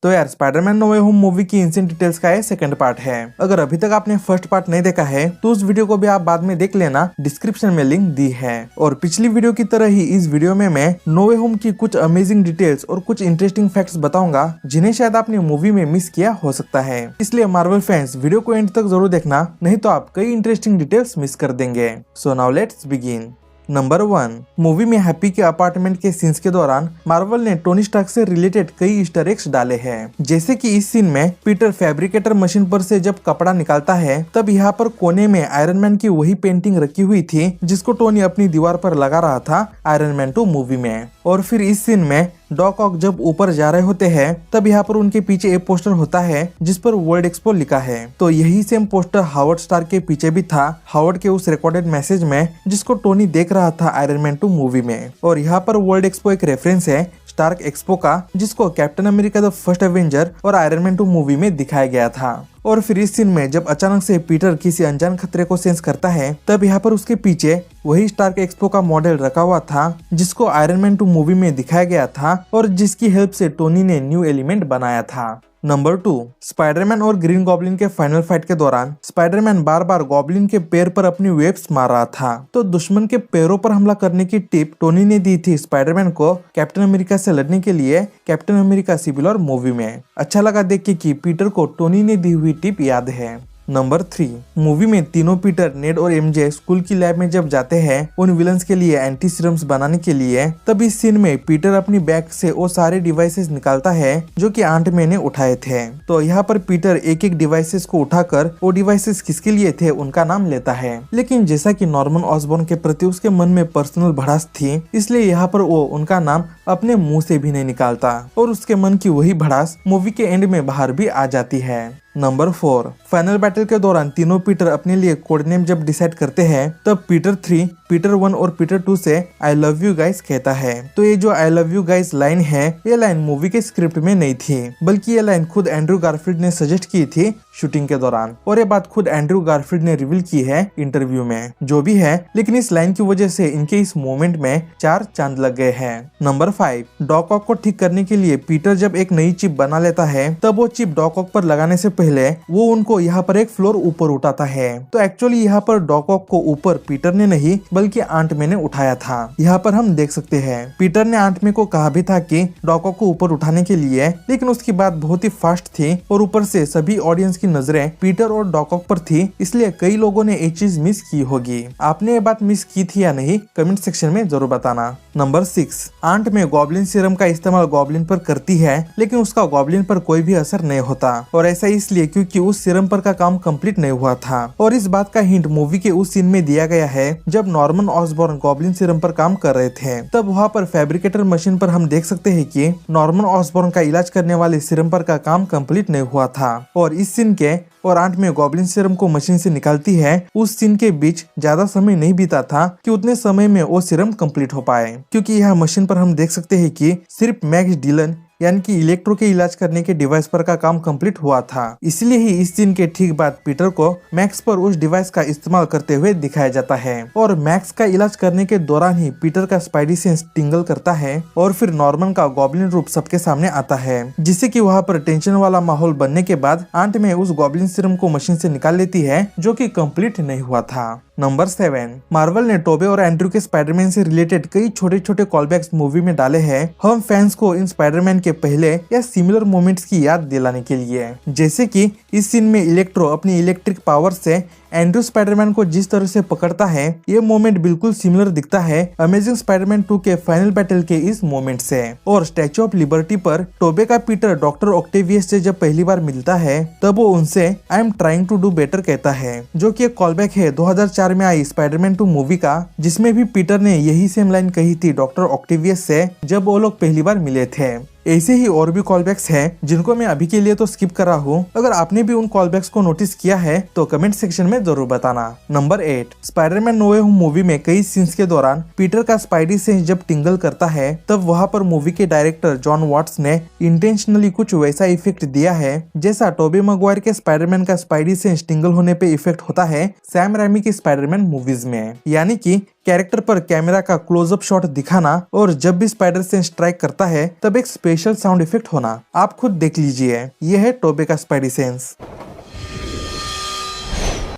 तो यार Spiderman no way home movie की इंसिडेंट डिटेल्स का ये सेकंड पार्ट है। अगर अभी तक आपने फर्स्ट पार्ट नहीं देखा है तो उस वीडियो को भी आप बाद में देख लेना, डिस्क्रिप्शन में लिंक दी है। और पिछली वीडियो की तरह ही इस वीडियो में मैं नो वे होम की कुछ अमेजिंग डिटेल्स और कुछ इंटरेस्टिंग फैक्ट्स बताऊंगा जिन्हें शायद आपने मूवी में मिस किया हो सकता है। इसलिए मार्वल फैंस वीडियो को एंड तक जरूर देखना, नहीं तो आप कई इंटरेस्टिंग डिटेल्स मिस कर देंगे। So now let's begin. Number 1, movie में हैप्पी के अपार्टमेंट के सीन्स के दौरान मार्वल ने टोनी स्टार्क से रिलेटेड कई ईस्टर एग्स डाले हैं। जैसे कि इस सीन में पीटर फैब्रिकेटर मशीन पर से जब कपड़ा निकालता है तब यहाँ पर कोने में आयरन मैन की वही पेंटिंग रखी हुई थी जिसको टोनी अपनी दीवार पर लगा रहा था आयरन मैन 2 मूवी में। और फिर इस सीन में डॉक ऑक जब ऊपर जा रहे होते हैं तब यहाँ पर उनके पीछे एक पोस्टर होता है जिस पर वर्ल्ड एक्सपो लिखा है। तो यही सेम पोस्टर हावर्ड स्टार के पीछे भी था, हावर्ड के उस रिकॉर्डेड मैसेज में जिसको टोनी देख रहा था आयरन मैन 2 मूवी में। और यहाँ पर वर्ल्ड एक्सपो एक रेफरेंस है स्टार्क एक्सपो का, जिसको captain America the first Avenger और आयरन मैन 2 मूवी में दिखाया गया था। और फिर इस सीन में जब अचानक से पीटर किसी अनजान खतरे को सेंस करता है तब यहाँ पर उसके पीछे वही स्टार्क एक्सपो का मॉडल रखा हुआ था जिसको आयरन मैन 2 मूवी में दिखाया गया था और जिसकी हेल्प से टोनी ने न्यू एलिमेंट बनाया था। नंबर 2, स्पाइडरमैन और ग्रीन गॉब्लिन के फाइनल फाइट के दौरान स्पाइडरमैन बार बार गॉब्लिन के पैर पर अपनी वेब्स मार रहा था। तो दुश्मन के पैरों पर हमला करने की टिप टोनी ने दी थी स्पाइडरमैन को कैप्टन अमेरिका से लड़ने के लिए Captain America Civil War movie में। अच्छा लगा देख के कि पीटर को टोनी ने दी हुई टिप याद है। नंबर 3, मूवी में तीनों पीटर, नेड और एमजे स्कूल की लैब में जब जाते हैं उन विलन्स के लिए एंटी सीरम्स बनाने के लिए, तब इस सीन में पीटर अपनी बैग से वो सारे डिवाइसेस निकालता है जो कि आंट मे ने उठाए थे। तो यहाँ पर पीटर एक एक डिवाइसेस को उठाकर वो डिवाइसेस किसके लिए थे उनका नाम लेता है। लेकिन जैसा कि नॉर्मन ऑसबॉर्न के प्रति उसके मन में पर्सनल भड़ास थी, इसलिए यहाँ पर वो उनका नाम अपने मुंह से भी नहीं निकालता और उसके मन की वही भड़ास मूवी के एंड में बाहर भी आ जाती है। नंबर 4, फाइनल बैटल के दौरान तीनों पीटर अपने लिए कोड नेम जब डिसाइड करते हैं तब पीटर 3, पीटर 1 और पीटर 2 से आई लव यू गाइस कहता है। तो ये जो I love you guys line है, ये लाइन मूवी के स्क्रिप्ट में नहीं थी, बल्कि ये लाइन खुद एंड्रू गारफील्ड ने सजेस्ट की थी शूटिंग के दौरान और ये बात खुद एंड्रू गारफील्ड ने रिवील की है इंटरव्यू में। जो भी है, लेकिन इस लाइन की वजह से इनके इस मोमेंट में 4 चांद लग गए हैं। नंबर 5, डॉक ऑक को ठीक करने के लिए पीटर जब एक नई चिप बना लेता है तब वो चिप डॉक ऑक पर लगाने से पहले वो उनको यहाँ पर एक फ्लोर ऊपर उठाता है। तो एक्चुअली यहाँ पर डॉक ऑक को ऊपर पीटर ने नहीं बल्कि आंट मे ने उठाया था। यहाँ पर हम देख सकते हैं पीटर ने आंट मे को कहा भी था कि डॉक ऑक को ऊपर उठाने के लिए, लेकिन उसकी बात बहुत ही फास्ट थी और ऊपर से सभी ऑडियंस की नजरें पीटर और डॉक ऑक पर थी, इसलिए कई लोगों ने ये चीज मिस की होगी। आपने ये बात मिस की थी या नहीं, कमेंट सेक्शन में जरूर बताना। नंबर 6, आंट मे गॉब्लिन सीरम का इस्तेमाल गॉब्लिन पर करती है लेकिन उसका गॉब्लिन पर कोई भी असर नहीं होता, और ऐसा इसलिए क्योंकि उस सीरम पर का काम कंप्लीट नहीं हुआ था। और इस बात का हिंट मूवी के उस सीन में दिया गया है जब नॉर्मन ऑसबॉर्न गॉब्लिन सीरम पर काम कर रहे थे। तब वहाँ पर फैब्रिकेटर मशीन पर हम देख सकते हैं कि नॉर्मन ऑसबॉर्न का इलाज करने वाले सीरम पर का काम कंप्लीट नहीं हुआ था। और इस सीन के और आंट में गॉब्लिन सीरम को मशीन से निकालती है, उस सीन के बीच ज्यादा समय नहीं बीता था कि उतने समय में वो सीरम कंप्लीट हो पाए, क्योंकि यह मशीन पर हम देख सकते हैं कि सिर्फ मैक्स डिलन यानी कि इलेक्ट्रो के इलाज करने के डिवाइस पर का काम कंप्लीट हुआ था। इसलिए ही इस सीन के ठीक बाद पीटर को मैक्स पर उस डिवाइस का इस्तेमाल करते हुए दिखाया जाता है और मैक्स का इलाज करने के दौरान ही पीटर का स्पाइडी सेंस टिंगल करता है और फिर नॉर्मन का गॉब्लिन रूप सबके सामने आता है, जिससे कि वहाँ पर टेंशन वाला माहौल बनने के बाद आंट में उस गॉब्लिन सीरम को मशीन से निकाल लेती है जो कि कंप्लीट नहीं हुआ था। नंबर 7, मार्वल ने टोबे और एंड्रू के स्पाइडरमैन से रिलेटेड कई छोटे छोटे कॉलबैक्स मूवी में डाले हैं हम फैंस को इन स्पाइडरमैन के पहले या सिमिलर मोमेंट्स की याद दिलाने के लिए। जैसे कि इस सीन में इलेक्ट्रो अपनी इलेक्ट्रिक पावर से एंड्रू स्पाइडरमैन को जिस तरह से पकड़ता है, ये मोमेंट बिल्कुल सिमिलर दिखता है अमेजिंग स्पाइडरमैन 2 के फाइनल बैटल के इस मोमेंट से। और स्टैच्यू ऑफ लिबर्टी पर टोबे का पीटर डॉक्टर ऑक्टेवियस से जब पहली बार मिलता है तब वो उनसे I am trying to do better कहता है, जो कि एक कॉलबैक है 2004 में आई स्पाइडरमैन 2 मूवी का, जिसमें भी पीटर ने यही सेम लाइन कही थी डॉक्टर ऑक्टेवियस से जब वो लोग पहली बार मिले थे। ऐसे ही और भी कॉलबैक्स हैं जिनको मैं अभी के लिए तो स्किप कर रहा हूँ। अगर आपने भी उन कॉलबैक्स को नोटिस किया है तो कमेंट सेक्शन में जरूर बताना। Number 8, Spiderman no way home movie में कई सीन्स के दौरान पीटर का स्पाइडी सेंस जब टिंगल करता है तब वहाँ पर मूवी के डायरेक्टर जॉन वॉट्स ने इंटेंशनली कुछ वैसा इफेक्ट दिया है जैसा टोबी मैगवायर के स्पाइडरमैन का स्पाइडी सेंस टिंगल होने पे इफेक्ट होता है सैम रैमी की स्पाइडरमैन मूवीज में। यानी कि कैरेक्टर पर कैमरा का क्लोजअप शॉट दिखाना और जब भी स्पाइडर सेंस स्ट्राइक करता है तब एक स्पेशल साउंड इफेक्ट होना, आप खुद देख लीजिए। यह है टोबे का स्पाइडी सेंस।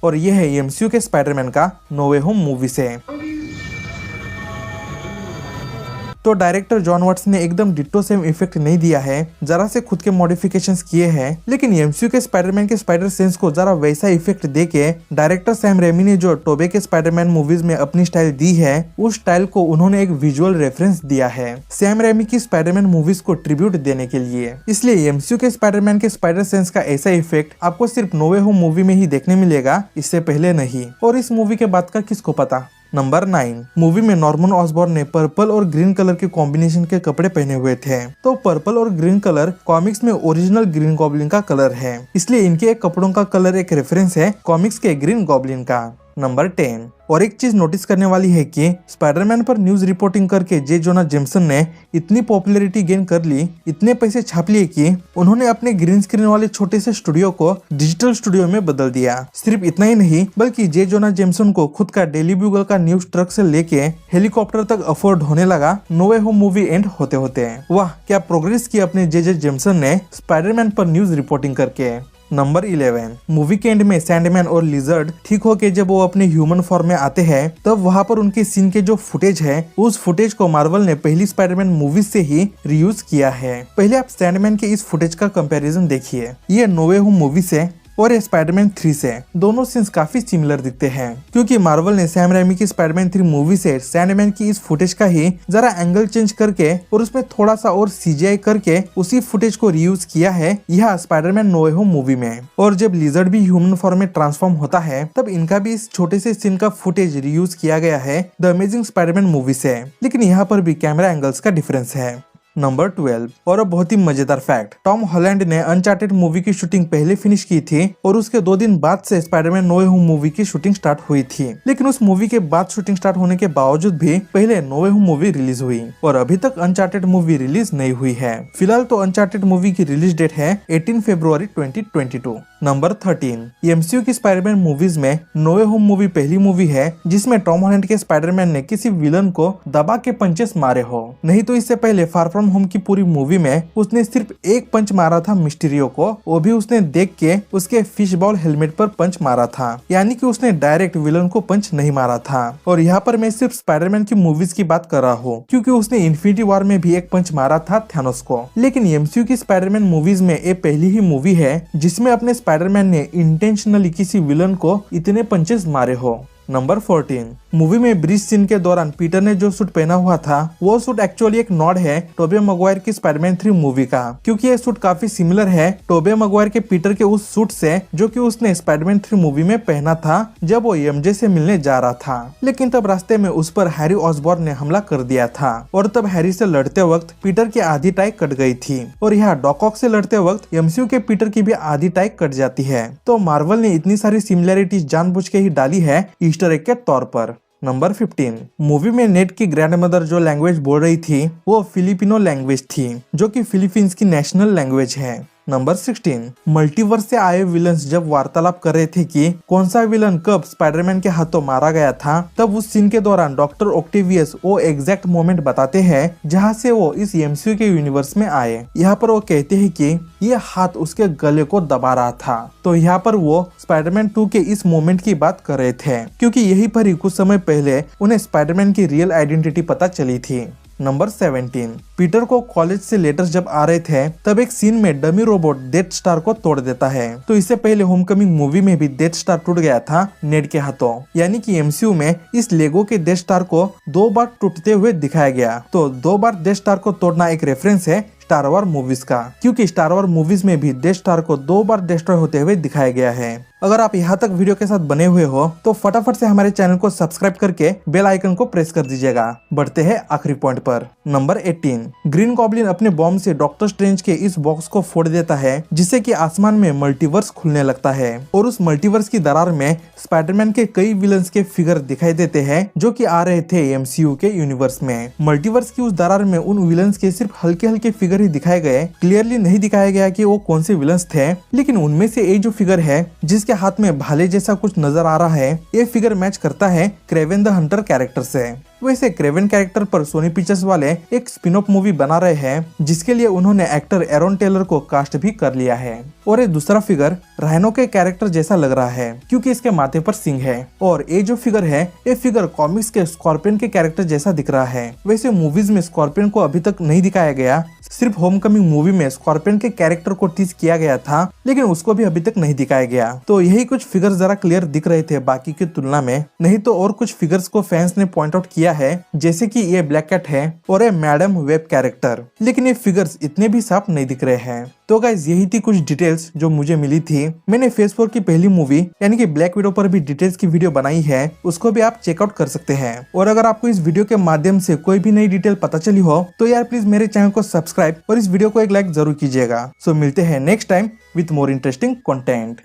और यह है एमसीयू के स्पाइडरमैन का नो वे होम मूवी से। तो डायरेक्टर जॉन वाट्स ने एकदम डिट्टो सेम इफेक्ट नहीं दिया है, जरा से खुद के मॉडिफिकेशंस किए हैं, लेकिन एमसीयू के स्पाइडरमैन के स्पाइडर सेंस को जरा वैसा इफेक्ट देके डायरेक्टर सैम रेमी ने जो टोबे के स्पाइडरमैन मूवीज में अपनी स्टाइल दी है, उस स्टाइल को उन्होंने एक विजुअल रेफरेंस दिया है सैम रेमी की स्पाइडरमैन मूवीज को ट्रिब्यूट देने के लिए। इसलिए एमसीयू के स्पाइडरमैन के स्पाइडर सेंस का ऐसा इफेक्ट आपको सिर्फ नो वे होम मूवी में ही देखने मिलेगा, इससे पहले नहीं। और इस मूवी के बाद का किसको पता। नंबर 9, मूवी में नॉर्मन ऑसबॉर्न ने पर्पल और ग्रीन कलर के कॉम्बिनेशन के कपड़े पहने हुए थे। तो पर्पल और ग्रीन कलर कॉमिक्स में ओरिजिनल ग्रीन गॉब्लिन का कलर है, इसलिए इनके कपड़ों का कलर एक रेफरेंस है कॉमिक्स के ग्रीन गॉब्लिन का। नंबर 10, और एक चीज नोटिस करने वाली है कि स्पाइडरमैन पर न्यूज रिपोर्टिंग करके जे जोना जेम्सन ने इतनी पॉपुलैरिटी गेन कर ली, इतने पैसे छाप लिए कि उन्होंने अपने ग्रीन स्क्रीन वाले छोटे से स्टूडियो को डिजिटल स्टूडियो में बदल दिया। सिर्फ इतना ही नहीं, बल्कि जे जोना जेम्सन को खुद का डेली ब्यूगल का न्यूज ट्रक से लेके हेलीकॉप्टर तक अफोर्ड होने लगा no way home movie end होते होते। वाह, क्या प्रोग्रेस की अपने जे जेम्सन ने स्पाइडरमैन पर न्यूज रिपोर्टिंग करके। नंबर 11, मूवी के एंड में सैंडमैन और लिजर्ड ठीक होके जब वो अपने ह्यूमन फॉर्म में आते हैं, तब वहां पर उनके सीन के जो फुटेज है, उस फुटेज को मार्वल ने पहली स्पाइडरमैन मूवी से ही रीयूज किया है। पहले आप सैंडमैन के इस फुटेज का कंपैरिजन देखिए, ये नो वे होम मूवी से और स्पाइडरमैन 3 से। दोनों सीन्स काफी सिमिलर दिखते हैं, क्योंकि मार्वल ने सैम रेमी की स्पाइडरमैन 3 मूवी से सैंडमैन की इस फुटेज का ही जरा एंगल चेंज करके और उसमें थोड़ा सा और सीजीआई करके उसी फुटेज को रीयूज किया है यह Spiderman no way home movie में। और जब लिजर्ड भी ह्यूमन फॉर्म में ट्रांसफॉर्म होता है, तब इनका भी इस छोटे से सीन का फुटेज रीयूज किया गया है द अमेजिंग स्पाइडरमैन मूवी से, लेकिन यहाँ पर भी कैमरा एंगल्स का डिफरेंस है। नंबर 12, और अब बहुत ही मजेदार फैक्ट, टॉम हॉलैंड ने अनचार्टेड मूवी की शूटिंग पहले फिनिश की थी और उसके 2 दिन बाद से Spiderman no way home movie की शूटिंग स्टार्ट हुई थी। लेकिन उस मूवी के बाद शूटिंग स्टार्ट होने के बावजूद भी पहले no way home movie release हुई और अभी तक अनचार्टेड मूवी रिलीज नहीं हुई है। फिलहाल तो अनचार्टेड मूवी की रिलीज डेट है 18 फरवरी 2022। नंबर 13, एमसीयू की स्पाइडरमैन मूवीज में नो वे होम मूवी पहली मूवी है जिसमें टॉम हॉलैंड के स्पाइडरमैन ने किसी विलन को दबा के पंचेस मारे हो। नहीं तो इससे पहले फार फ्रॉम होम की पूरी मूवी में उसने सिर्फ एक पंच मारा था मिस्टीरियो को, वो भी उसने देख के उसके फिश बॉल हेलमेट पर पंच मारा था, यानी कि उसने डायरेक्ट विलन को पंच नहीं मारा था। और यहाँ पर मैं सिर्फ स्पाइडरमैन की मूवीज की बात कर रहा हूँ, क्योंकि उसने इन्फिनिटी वॉर में भी एक पंच मारा था थैनोस को। लेकिन एमसीयू की स्पाइडरमैन मूवीज में ये पहली ही मूवी है जिसमें अपने स्पाइडरमैन ने इंटेंशनली किसी विलन को इतने पंचेस मारे हो। नंबर 14, मूवी में ब्रिज सीन के दौरान पीटर ने जो सूट पहना हुआ था, वो सूट एक्चुअली एक नॉड है टोबे मैगवायर की स्पाइडरमैन 3 मूवी का, क्योंकि ये सूट काफी सिमिलर है टोबे मैगवायर के पीटर के उस सूट से जो कि उसने स्पाइडरमैन 3 मूवी में पहना था जब वो एमजे से मिलने जा रहा था। लेकिन तब रास्ते में उस पर हैरी ऑसबॉर्न ने हमला कर दिया था और तब हैरी से लड़ते वक्त पीटर की आधी टाई कट गई थी और यहाँ डॉक ऑक से लड़ते वक्त एमसीयू के पीटर की भी आधी टाई कट जाती है। तो मार्वल ने इतनी सारी सिमिलैरिटीज जानबूझ के ही डाली है ईस्टर एग के तौर पर। नंबर 15, मूवी में नेट की ग्रैंडमदर जो लैंग्वेज बोल रही थी वो फिलिपिनो लैंग्वेज थी, जो कि फिलीपींस की नेशनल लैंग्वेज है। नंबर 16, मल्टीवर्स से आए विलन्स जब वार्तालाप कर रहे थे कि कौन सा विलन कब स्पाइडरमैन के हाथों मारा गया था, तब उस सीन के दौरान डॉक्टर ऑक्टेवियस वो एग्जैक्ट मोमेंट बताते हैं जहां से वो इस एमसीयू के यूनिवर्स में आए। यहाँ पर वो कहते हैं कि ये हाथ उसके गले को दबा रहा था। तो यहाँ पर वो स्पाइडरमैन 2 के इस मोमेंट की बात कर रहे थे, क्योंकि यही पर ही कुछ समय पहले उन्हें स्पाइडरमैन की रियल आइडेंटिटी पता चली थी। नंबर 17, पीटर को कॉलेज से लेटर्स जब आ रहे थे तब एक सीन में डमी रोबोट डेथ स्टार को तोड़ देता है। तो इससे पहले होमकमिंग मूवी में भी डेथ स्टार टूट गया था नेड के हाथों, यानी कि एमसीयू में इस लेगो के डेथ स्टार को 2 बार टूटते हुए दिखाया गया। तो 2 बार डेथ स्टार को तोड़ना एक रेफरेंस है स्टार वॉर मूवीज का, क्योंकि स्टार वॉर मूवीज में भी डेथ स्टार को 2 बार डिस्ट्रॉय होते हुए दिखाया गया है। अगर आप यहाँ तक वीडियो के साथ बने हुए हो तो फटाफट से हमारे चैनल को सब्सक्राइब करके बेल आइकन को प्रेस कर दीजिएगा। बढ़ते हैं आखिरी पॉइंट पर। नंबर 18, ग्रीन गॉब्लिन अपने बॉम्ब से डॉक्टर स्ट्रेंज के इस बॉक्स को फोड़ देता है, जिससे कि आसमान में मल्टीवर्स खुलने लगता है और उस मल्टीवर्स की दरार में स्पाइडरमैन के कई विलन्स के फिगर दिखाई देते हैं जो कि आ रहे थे एमसीयू के यूनिवर्स में। मल्टीवर्स की उस दरार में उन विलन्स के सिर्फ हल्के हल्के फिगर ही दिखाए गए, क्लियरली नहीं दिखाया गया कि वो कौन से विलन्स थे, लेकिन उनमें से एक जो फिगर है जिसके जिसके हाथ में भाले जैसा कुछ नजर आ रहा है, ये फिगर मैच करता है क्रेवेन द हंटर कैरेक्टर से। वैसे क्रेवेन कैरेक्टर पर सोनी पिक्चर्स वाले एक स्पिन ऑफ मूवी बना रहे हैं, जिसके लिए उन्होंने एक्टर एरोन टेलर को कास्ट भी कर लिया है। और ये दूसरा फिगर राइनो के कैरेक्टर जैसा लग रहा है, क्योंकि इसके माथे पर सिंग है। और ये जो फिगर है, ये फिगर कॉमिक्स के स्कॉर्पियन के कैरेक्टर जैसा दिख रहा है। वैसे मूवीज में स्कॉर्पियन को अभी तक नहीं दिखाया गया, सिर्फ होमकमिंग मूवी में स्कॉर्पियन के कैरेक्टर को टीज किया गया था, लेकिन उसको भी अभी तक नहीं दिखाया गया। तो यही कुछ फिगर्स जरा क्लियर दिख रहे थे बाकी की तुलना में। नहीं तो और कुछ फिगर्स को फैंस ने पॉइंट आउट किया है, जैसे कि ये ब्लैक कैट है और ये मैडम वेब कैरेक्टर, लेकिन ये फिगर्स इतने भी साफ नहीं दिख रहे हैं। तो गाइस यही थी कुछ डिटेल्स जो मुझे मिली थी। मैंने फेज 4 की पहली मूवी यानी कि ब्लैक विडो पर भी डिटेल्स की वीडियो बनाई है, उसको भी आप चेकआउट कर सकते हैं। और अगर आपको इस वीडियो के माध्यम से कोई भी नई डिटेल पता चली हो तो यार प्लीज मेरे चैनल को सब्सक्राइब और इस वीडियो को एक लाइक जरूर कीजिएगा। सो मिलते हैं next time with more interesting content.